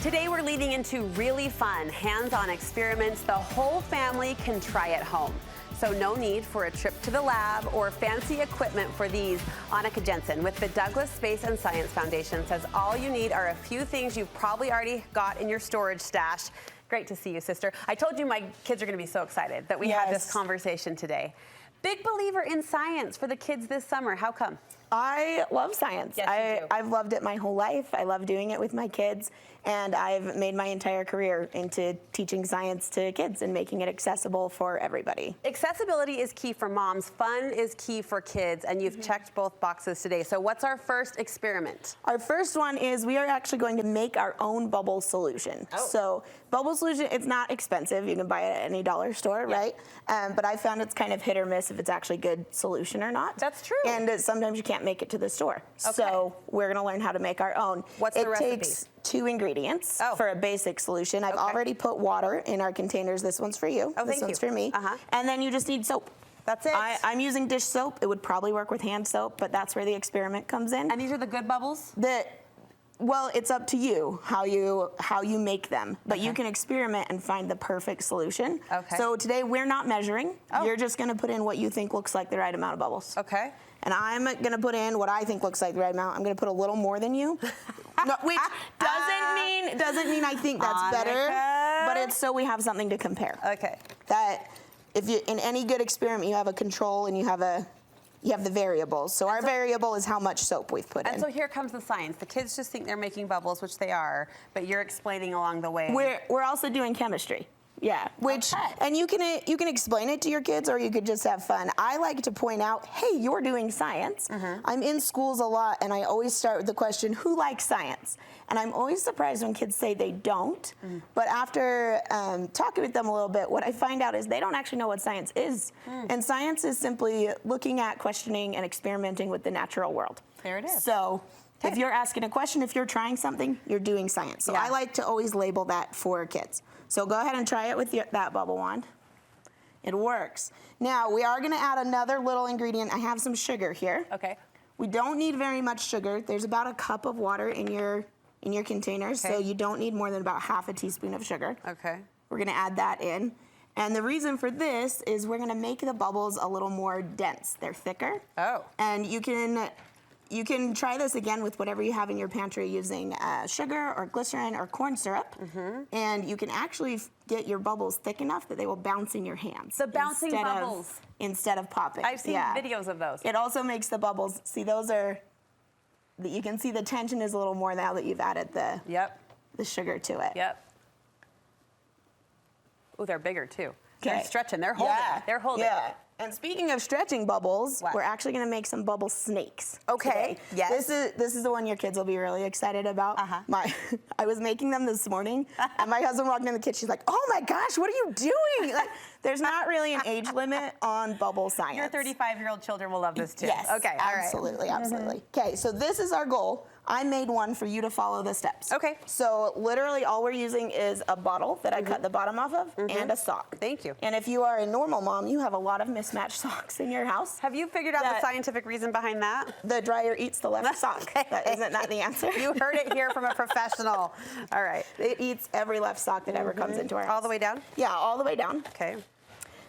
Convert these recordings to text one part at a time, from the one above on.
Today we're leading into really fun, hands-on experiments the whole family can try at home. So no need for a trip to the lab or fancy equipment for these. Annika Jensen with the Douglas Space and Science Foundation says all you need are a few things you've probably already got in your storage stash. Great to see you, sister. I told you my kids are going to be so excited that we had this conversation today. Big believer in science for the kids this summer. How come? I love science. Yes, you do. I've loved it my whole life. I love doing it with my kids, and I've made my entire career into teaching science to kids and making it accessible for everybody. Accessibility is key for moms. Fun is key for kids, and you've checked both boxes today. So what's our first experiment? Our first one is we are actually going to make our own bubble solution. So bubble solution, it's not expensive. You can buy it at any dollar store, right? But I found it's kind of hit or miss if it's actually good solution or not. That's true. And sometimes you can't make it to the store. So we're gonna learn how to make our own. What's the recipe? It takes 2 ingredients for a basic solution. I've already put water in our containers. This one's for you. This one's for me. And then you just need soap. That's it. I'm using dish soap. It would probably work with hand soap, but that's where the experiment comes in. And these are the good bubbles? Well, it's up to you how you make them, but you can experiment and find the perfect solution. So today we're not measuring. You're just going to put in what you think looks like the right amount of bubbles. And I'm going to put in what I think looks like the right amount. I'm going to put a little more than you, which doesn't mean I think that's better, but it's so we have something to compare. That if you in any good experiment you have a control and you have the variables. So our variable is how much soap we've put in. And so here comes the science. The kids just think they're making bubbles, which they are, but you're explaining along the way. We're also doing chemistry. And you can explain it to your kids, or you could just have fun. I like to point out, hey, you're doing science. I'm in schools a lot, and I always start with the question, who likes science? And I'm always surprised when kids say they don't. But after talking with them a little bit, what I find out is they don't actually know what science is. And science is simply looking at, questioning, and experimenting with the natural world. There it is. So if you're asking a question, if you're trying something, you're doing science. So I like to always label that for kids. So go ahead and try it with that bubble wand. It works. Now we are going to add another little ingredient. I have some sugar here. We don't need very much sugar. There's about a cup of water in your container, so you don't need more than about half a teaspoon of sugar. We're going to add that in. And the reason for this is we're going to make the bubbles a little more dense. They're thicker. And you can try this again with whatever you have in your pantry using sugar or glycerin or corn syrup. And you can actually get your bubbles thick enough that they will bounce in your hands. The bouncing bubbles. Instead of popping. I've seen videos of those. It also makes the bubbles, see those are, you can see the tension is a little more now that you've added the sugar to it. Oh, they're bigger too. They're stretching, they're holding it. They're holding it. And speaking of stretching bubbles, we're actually going to make some bubble snakes. Today. This is the one your kids will be really excited about. I was making them this morning, and my husband walked in the kitchen. She's like, "Oh my gosh, what are you doing?" Like, there's not really an age limit on bubble science. Your 35-year-old children will love this too. Yes. Okay. Absolutely. Absolutely. Okay. So this is our goal. I made one for you to follow the steps. So literally all we're using is a bottle that I cut the bottom off of and a sock. Thank you. And if you are a normal mom, you have a lot of mismatched socks in your house. Have you figured out the scientific reason behind that? The dryer eats the left sock. Isn't that the answer? You heard it here from a professional. All right. It eats every left sock that ever comes into our house. All the way down? Yeah, all the way down. Okay.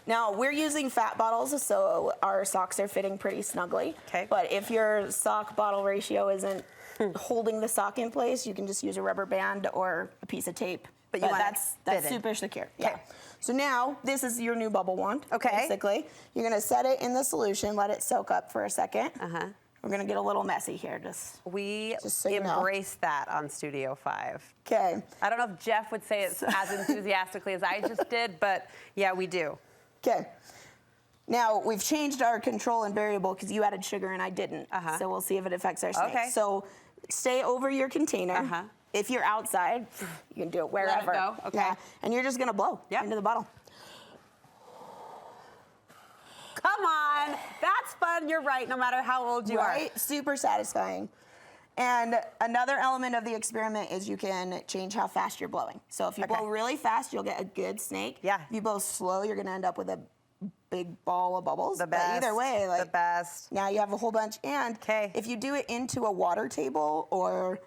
Now, we're using fat bottles, so our socks are fitting pretty snugly. But if your sock bottle ratio isn't holding the sock in place, you can just use a rubber band or a piece of tape. But that's super secure. So now, this is your new bubble wand, basically. You're going to set it in the solution, let it soak up for a second. We're going to get a little messy here. Just so embrace that on Studio 5. I don't know if Jeff would say it as enthusiastically as I just did, but yeah, we do. Now, we've changed our control and variable because you added sugar and I didn't. So we'll see if it affects our snakes. So stay over your container. If you're outside, you can do it wherever. Let it go. And you're just going to blow into the bottle. Come on. That's fun. You're right, no matter how old you are. Super satisfying. And another element of the experiment is you can change how fast you're blowing. So if you blow really fast, you'll get a good snake. If you blow slow, you're going to end up with a big ball of bubbles. The best. But either way, like the best. now you have a whole bunch. And if you do it into a water table or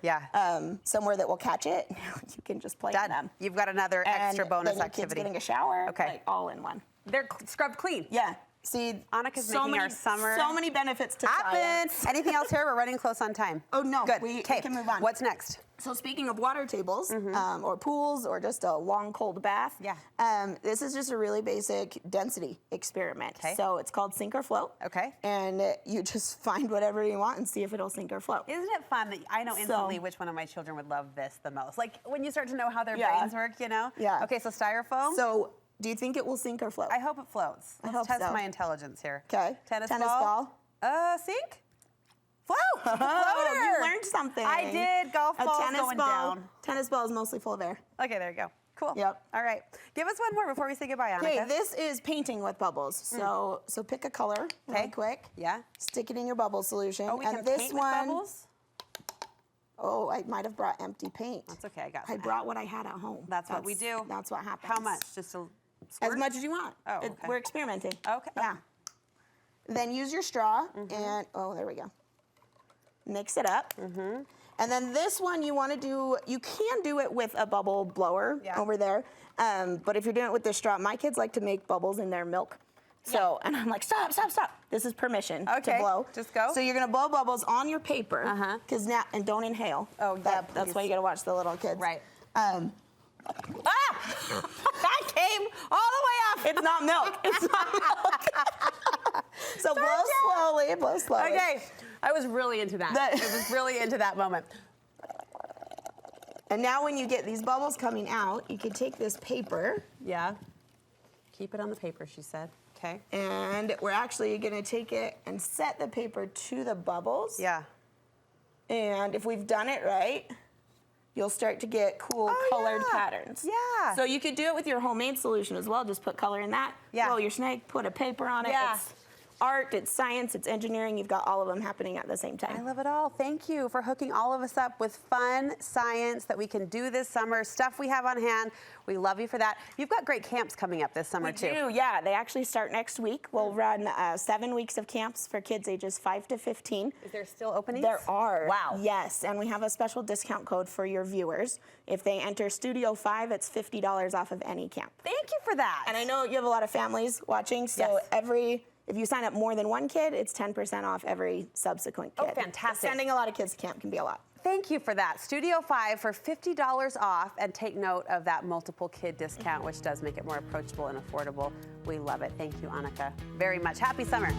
somewhere that will catch it, you can just play in them. You've got another extra bonus then your activity. Kid's getting a shower, Okay. like all in one. They're scrubbed clean. Yeah. See, Annika's making our summer so many benefits to science. Anything else here? We're running close on time. Oh no, good. We can move on. What's next? So speaking of water tables or pools or just a long cold bath, this is just a really basic density experiment. Okay. So it's called sink or float. Okay. And you just find whatever you want and see if it'll sink or float. Isn't it fun that I know instantly which one of my children would love this the most? Like when you start to know how their brains work, you know? Yeah. Okay, so styrofoam. So do you think it will sink or float? I hope it floats. Let's test my intelligence here. Okay. Tennis ball. Sink? Float! Floater! You learned something. I did. Golf ball going down. Tennis ball is mostly full of air. Okay, there you go. Cool. Yep. All right. Give us one more before we say goodbye, Annika. Okay, this is painting with bubbles. So pick a color really quick. Yeah. Stick it in your bubble solution. Oh, we and can this paint one, with bubbles? Oh, I might have brought empty paint. That's okay. I got I brought what I had at home. That's what we do. That's what happens. How much? Just a squirt? As much as you want. Oh, okay. We're experimenting. Okay. Yeah. Then use your straw and, there we go. Mix it up. And then this one you want to do, you can do it with a bubble blower over there. But if you're doing it with the straw, my kids like to make bubbles in their milk. So, and I'm like, stop. This is permission to blow. Just go. So you're going to blow bubbles on your paper. Because now, and don't inhale. Oh, That's why you got to watch the little kids. Right. That came all the way up. It's not milk. It's not milk. So blow slowly. Okay. I was really into that. I was really into that moment. And now when you get these bubbles coming out, you can take this paper. Yeah. Keep it on the paper, she said. Okay. And we're actually going to take it and set the paper to the bubbles. Yeah. And if we've done it right, you'll start to get cool colored patterns. Yeah. So you could do it with your homemade solution as well. Just put color in that. Yeah. Roll your snake, put a paper on it. Yeah. It's art, it's science, it's engineering. You've got all of them happening at the same time. I love it all. Thank you for hooking all of us up with fun science that we can do this summer, stuff we have on hand. We love you for that. You've got great camps coming up this summer, too. We do, yeah. They actually start next week. We'll run 7 weeks of camps for kids ages 5 to 15. Is there still openings? There are. Wow. Yes, and we have a special discount code for your viewers. If they enter Studio 5, it's $50 off of any camp. Thank you for that. And I know you have a lot of families watching, so if you sign up more than one kid, it's 10% off every subsequent kid. Oh, fantastic. So sending a lot of kids to camp can be a lot. Thank you for that. Studio 5 for $50 off, and take note of that multiple kid discount, which does make it more approachable and affordable. We love it. Thank you, Annika, very much. Happy summer.